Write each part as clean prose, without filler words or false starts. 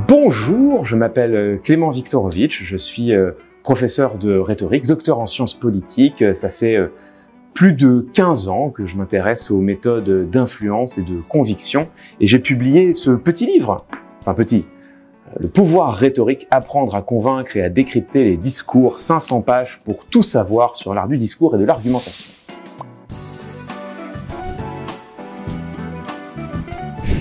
Bonjour, je m'appelle Clément Viktorovitch, je suis professeur de rhétorique, docteur en sciences politiques. Ça fait plus de 15 ans que je m'intéresse aux méthodes d'influence et de conviction et j'ai publié ce petit livre, enfin petit, Le pouvoir rhétorique, apprendre à convaincre et à décrypter les discours, 500 pages pour tout savoir sur l'art du discours et de l'argumentation.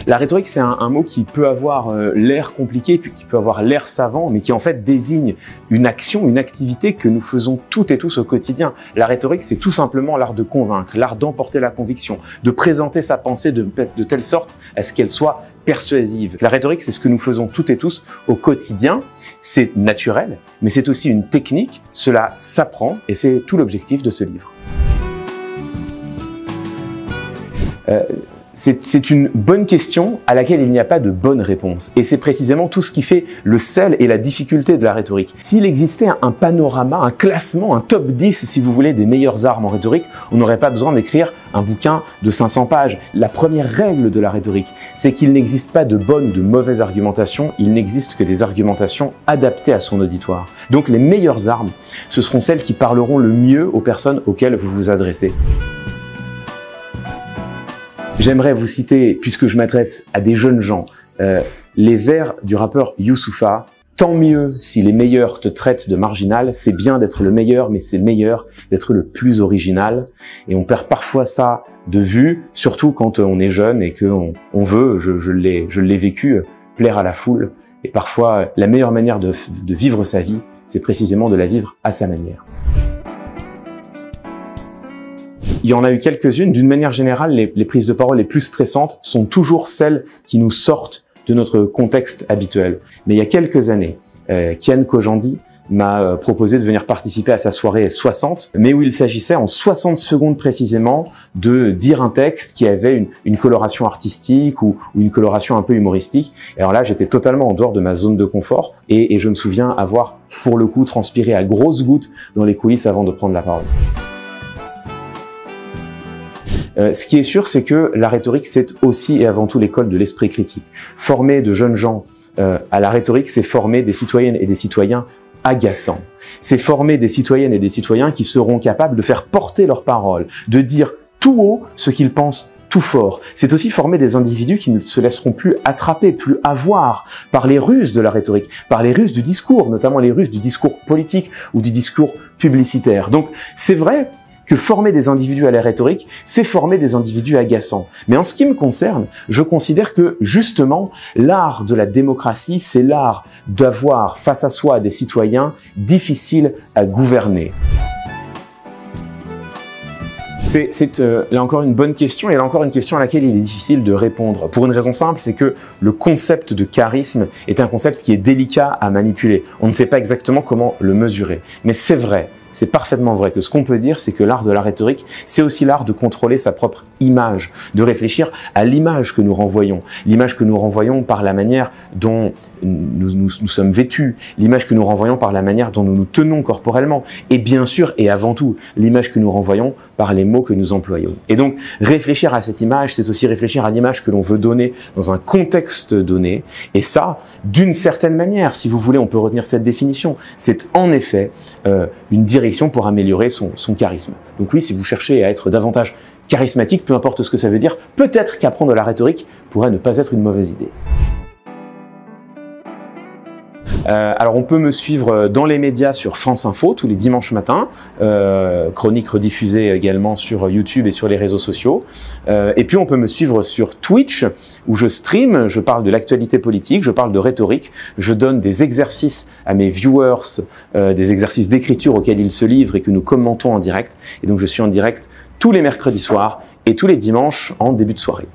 La rhétorique, c'est un mot qui peut avoir l'air compliqué, puis qui peut avoir l'air savant, mais qui en fait désigne une action, une activité que nous faisons toutes et tous au quotidien. La rhétorique, c'est tout simplement l'art de convaincre, l'art d'emporter la conviction, de présenter sa pensée de telle sorte à ce qu'elle soit persuasive. La rhétorique, c'est ce que nous faisons toutes et tous au quotidien. C'est naturel, mais c'est aussi une technique, cela s'apprend, et c'est tout l'objectif de ce livre. C'est une bonne question à laquelle il n'y a pas de bonne réponse. Et c'est précisément tout ce qui fait le sel et la difficulté de la rhétorique. S'il existait un panorama, un classement, un top 10, si vous voulez, des meilleures armes en rhétorique, on n'aurait pas besoin d'écrire un bouquin de 500 pages. La première règle de la rhétorique, c'est qu'il n'existe pas de bonne ou de mauvaise argumentation, il n'existe que des argumentations adaptées à son auditoire. Donc les meilleures armes, ce seront celles qui parleront le mieux aux personnes auxquelles vous vous adressez. J'aimerais vous citer, puisque je m'adresse à des jeunes gens, les vers du rappeur Youssoupha. Tant mieux si les meilleurs te traitent de marginal, c'est bien d'être le meilleur, mais c'est meilleur d'être le plus original. Et on perd parfois ça de vue, surtout quand on est jeune et qu'on veut, je l'ai vécu, plaire à la foule. Et parfois, la meilleure manière de vivre sa vie, c'est précisément de la vivre à sa manière. Il y en a eu quelques-unes. D'une manière générale, les prises de parole les plus stressantes sont toujours celles qui nous sortent de notre contexte habituel. Mais il y a quelques années, Kian Kojandi m'a proposé de venir participer à sa soirée 60, mais où il s'agissait en 60 secondes précisément de dire un texte qui avait une coloration artistique ou une coloration un peu humoristique. Et alors là, j'étais totalement en dehors de ma zone de confort et je me souviens avoir, pour le coup, transpiré à grosses gouttes dans les coulisses avant de prendre la parole. Ce qui est sûr, c'est que la rhétorique, c'est aussi et avant tout l'école de l'esprit critique. Former de jeunes gens à la rhétorique, c'est former des citoyennes et des citoyens agaçants. C'est former des citoyennes et des citoyens qui seront capables de faire porter leurs paroles, de dire tout haut ce qu'ils pensent tout fort. C'est aussi former des individus qui ne se laisseront plus attraper, plus avoir par les ruses de la rhétorique, par les ruses du discours, notamment les ruses du discours politique ou du discours publicitaire. Donc, c'est vrai que former des individus à la rhétorique, c'est former des individus agaçants. Mais en ce qui me concerne, je considère que, justement, l'art de la démocratie, c'est l'art d'avoir face à soi des citoyens difficiles à gouverner. C'est là encore une bonne question, et là encore une question à laquelle il est difficile de répondre. Pour une raison simple, c'est que le concept de charisme est un concept qui est délicat à manipuler. On ne sait pas exactement comment le mesurer. Mais c'est vrai. C'est parfaitement vrai que ce qu'on peut dire, c'est que l'art de la rhétorique, c'est aussi l'art de contrôler sa propre image, de réfléchir à l'image que nous renvoyons par la manière dont nous sommes vêtus, l'image que nous renvoyons par la manière dont nous nous tenons corporellement, et bien sûr, et avant tout, l'image que nous renvoyons par les mots que nous employons. Et donc, réfléchir à cette image, c'est aussi réfléchir à l'image que l'on veut donner dans un contexte donné, et ça, d'une certaine manière, si vous voulez, on peut retenir cette définition, c'est en effet une direction pour améliorer son charisme. Donc oui, si vous cherchez à être davantage charismatique, peu importe ce que ça veut dire, peut-être qu'apprendre la rhétorique pourrait ne pas être une mauvaise idée. Alors on peut me suivre dans les médias sur France Info tous les dimanches matins, chronique rediffusée également sur YouTube et sur les réseaux sociaux. Et puis on peut me suivre sur Twitch où je stream, je parle de l'actualité politique, je parle de rhétorique, je donne des exercices à mes viewers, des exercices d'écriture auxquels ils se livrent et que nous commentons en direct. Et donc je suis en direct tous les mercredis soirs et tous les dimanches en début de soirée.